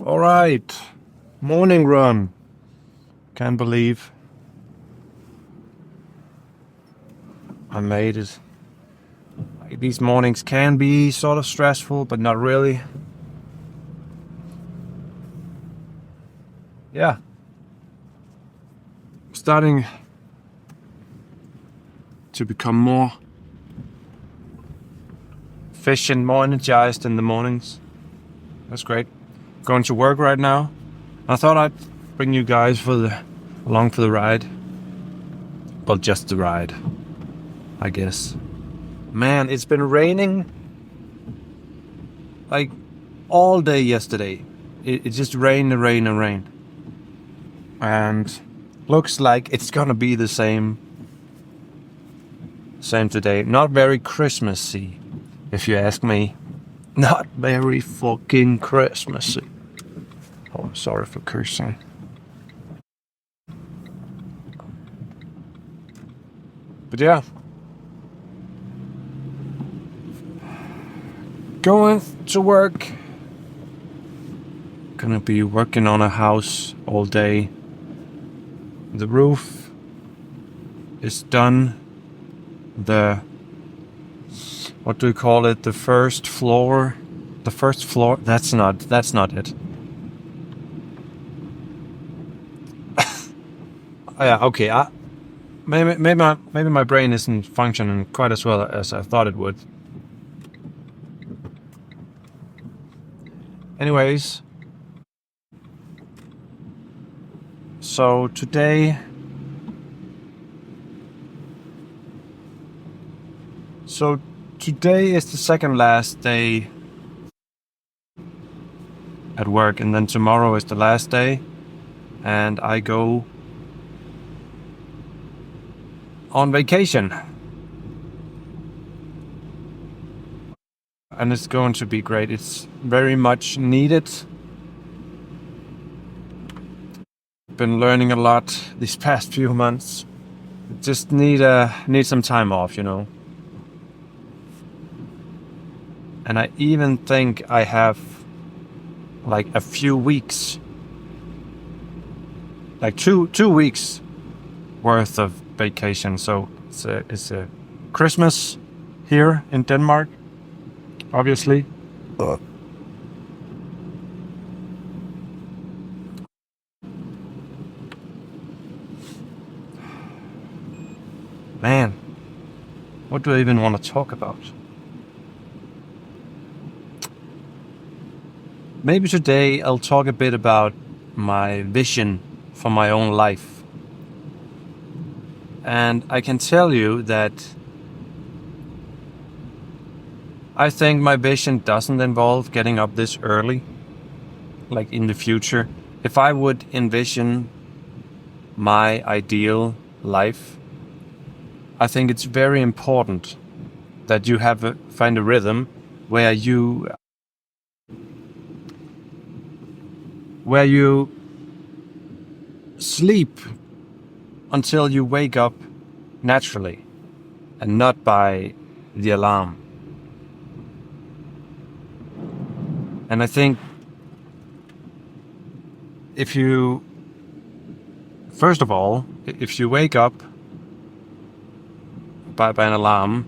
All right, morning run. Can't believe I made it. These mornings can be sort of stressful, but not really. Yeah. Starting to become more efficient, more energized in the mornings. That's great. Going to work right now. I thought I'd bring you guys along for the ride. Well, just the ride, I guess. Man, it's been raining like all day yesterday. It just rained and rained and rained. And looks like it's gonna be the same today. Not very Christmassy, if you ask me. Not very fucking Christmassy. Oh, sorry for cursing. But yeah. Going to work. Gonna be working on a house all day. The roof is done. What do we call it? The first floor. That's not it. Yeah, okay. Maybe my brain isn't functioning quite as well as I thought it would. Anyways, so today is the second last day at work, and then tomorrow is the last day, and I go on vacation. And it's going to be great. It's very much needed. Been learning a lot these past few months. Just need some time off, you know. And I even think I have like a few weeks, like two weeks worth of vacation. So it's a Christmas here in Denmark, obviously. Man, what do I even want to talk about? Maybe today I'll talk a bit about my vision for my own life. And I can tell you that I think my vision doesn't involve getting up this early, like in the future. If I would envision my ideal life, I think it's very important that you find a rhythm where you sleep until you wake up naturally and not by the alarm. And I think if you wake up by an alarm,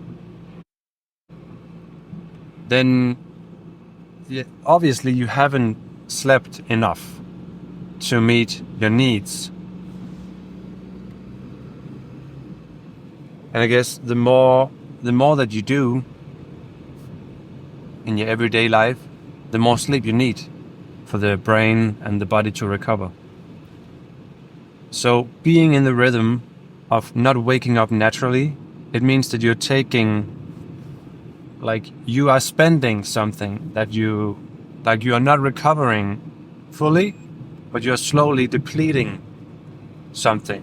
then obviously you haven't slept enough to meet your needs. And I guess the more that you do in your everyday life, the more sleep you need for the brain and the body to recover. So being in the rhythm of not waking up naturally, it means that you're you are spending something that you are not recovering fully, but you're slowly depleting something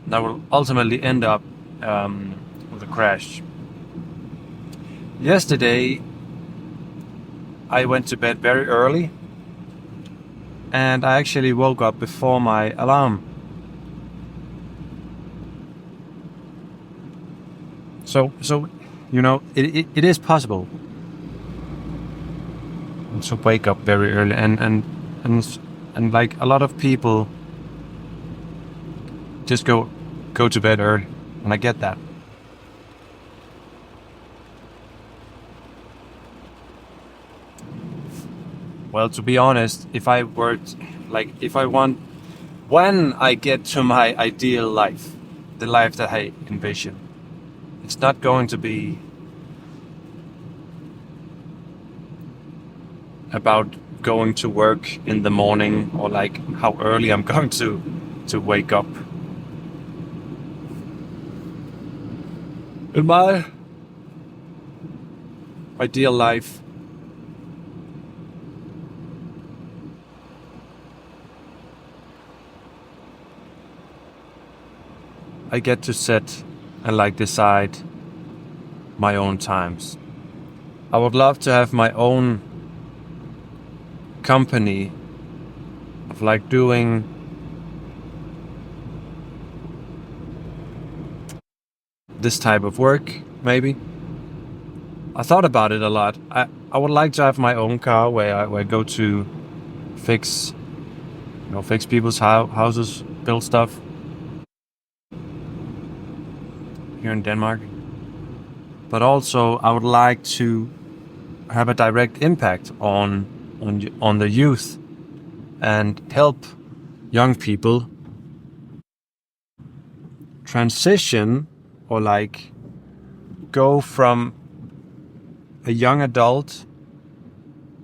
that will ultimately end up with a crash. Yesterday, I went to bed very early, and I actually woke up before my alarm. So you know, it is possible to wake up very early, and and like a lot of people just go to bed early, and I get that. Well, to be honest, if I want, when I get to my ideal life, the life that I envision, it's not going to be about going to work in the morning or like how early I'm going to wake up. In my ideal life, I get to set and like decide my own times. I would love to have my own company of like doing this type of work, maybe. I thought about it a lot. I would like to have my own car where I go to fix people's houses, build stuff here in Denmark. But also I would like to have a direct impact on the youth and help young people transition or like go from a young adult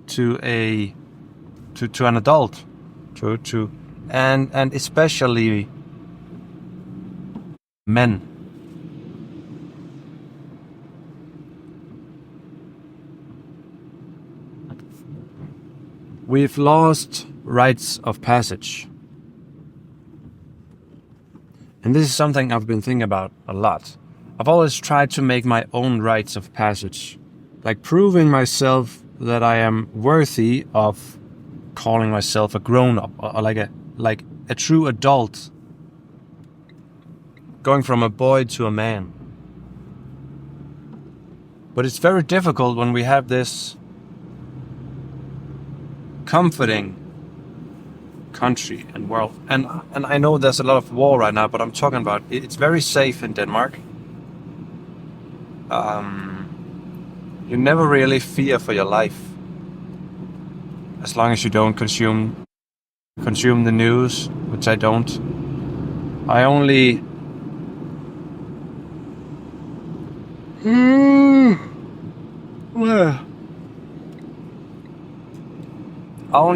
to an adult, and especially men. We've lost rites of passage. And this is something I've been thinking about a lot. I've always tried to make my own rites of passage, like proving myself that I am worthy of calling myself a grown-up, or like a true adult, going from a boy to a man. But it's very difficult when we have this comforting country and world, and I know there's a lot of war right now, but I'm talking about it's very safe in Denmark. You never really fear for your life as long as you don't consume the news, which I don't. I only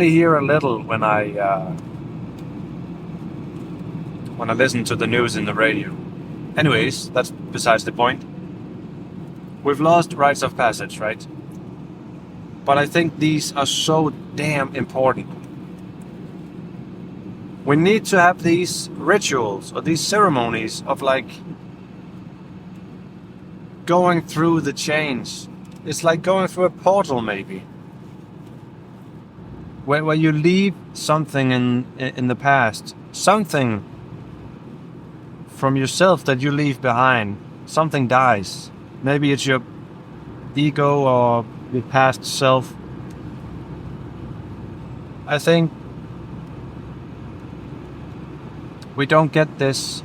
hear a little when I listen to the news in the radio. Anyways, that's besides the point. We've lost rites of passage, right? But I think these are so damn important. We need to have these rituals or these ceremonies of like going through the change. It's like going through a portal, maybe. Where you leave something in the past, something from yourself that you leave behind, something dies. Maybe it's your ego or your past self. I think we don't get this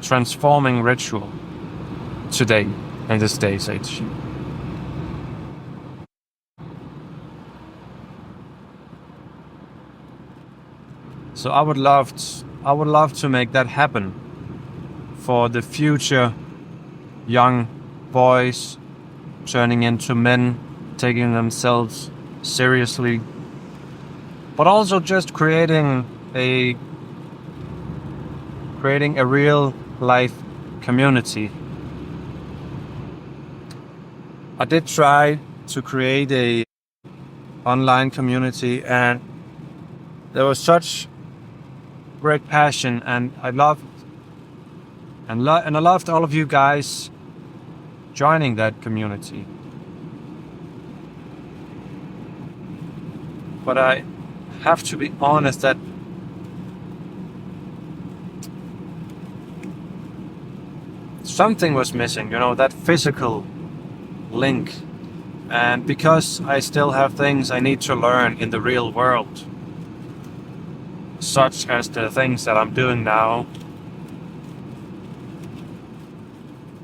transforming ritual today in this day's age. So I would love to make that happen for the future young boys turning into men, taking themselves seriously, but also just creating a real life community. I did try to create a online community, and there was such great passion, and I loved all of you guys joining that community. But I have to be honest that something was missing, that physical link. And because I still have things I need to learn in the real world, such as the things that I'm doing now,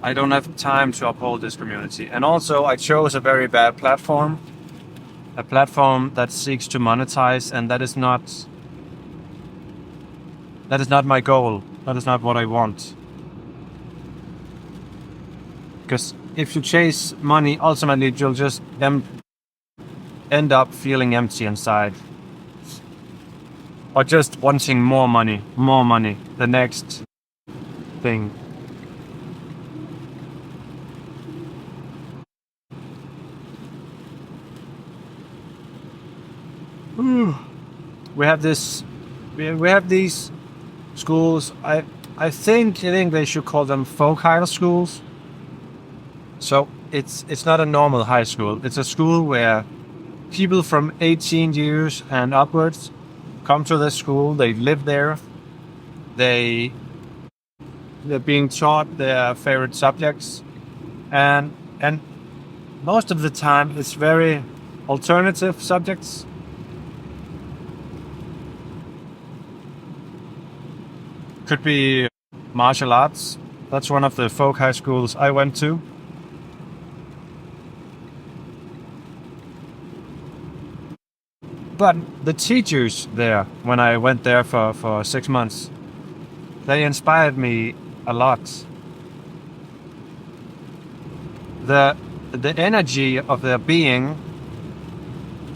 I don't have time to uphold this community. And also, I chose a very bad platform, a platform that seeks to monetize, and that is not my goal. That is not what I want. Because if you chase money, ultimately you'll just end up feeling empty inside. Or just wanting more money, the next thing. We have these schools. I think in English you call them folk high schools. So it's not a normal high school. It's a school where people from 18 years and upwards come to this school. They live there. They're being taught their favorite subjects, and most of the time it's very alternative subjects. Could be martial arts. That's one of the folk high schools I went to. But the teachers there, when I went there for 6 months, they inspired me a lot. The energy of their being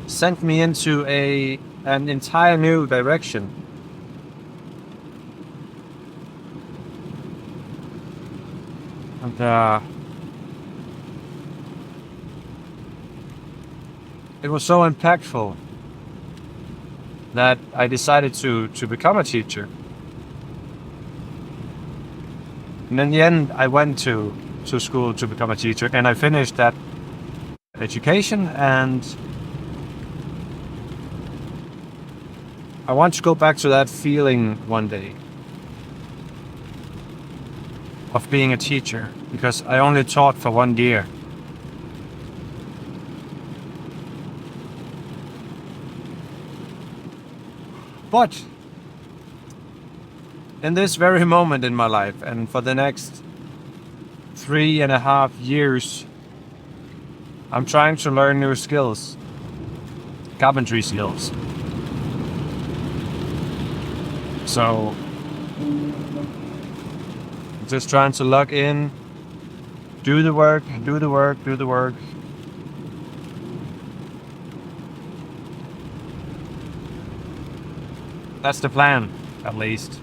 sent me into an entire new direction. And it was so impactful that I decided to become a teacher. And in the end, I went to school to become a teacher, and I finished that education, and I want to go back to that feeling one day of being a teacher, because I only taught for 1 year. But in this very moment in my life, and for the next 3.5 years, I'm trying to learn new skills, carpentry skills. So just trying to log in, do the work. That's the plan, at least.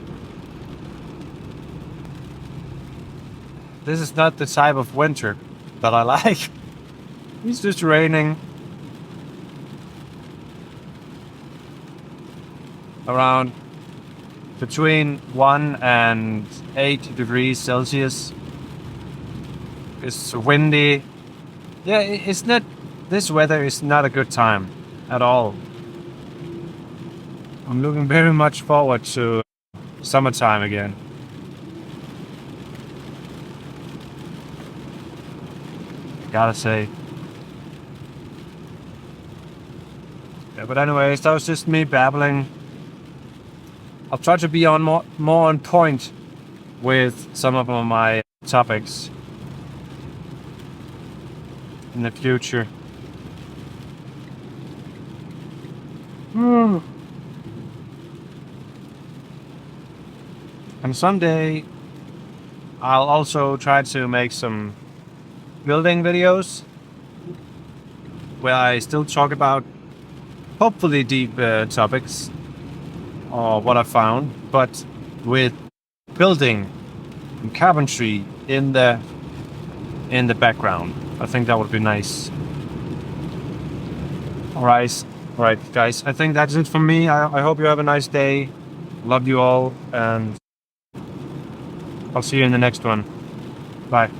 This is not the type of winter that I like. It's just raining. Around between 1 and 8 degrees Celsius. It's windy. Yeah, it's not. This weather is not a good time at all. I'm looking very much forward to summertime again. Gotta say. Yeah, but anyways, that was just me babbling. I'll try to be more on point with some of my topics in the future. And someday I'll also try to make some building videos where I still talk about hopefully deep topics or what I found, but with building and carpentry in the background. I think that would be nice. Alright, guys. I think that's it from me. I hope you have a nice day. Love you all, and I'll see you in the next one. Bye.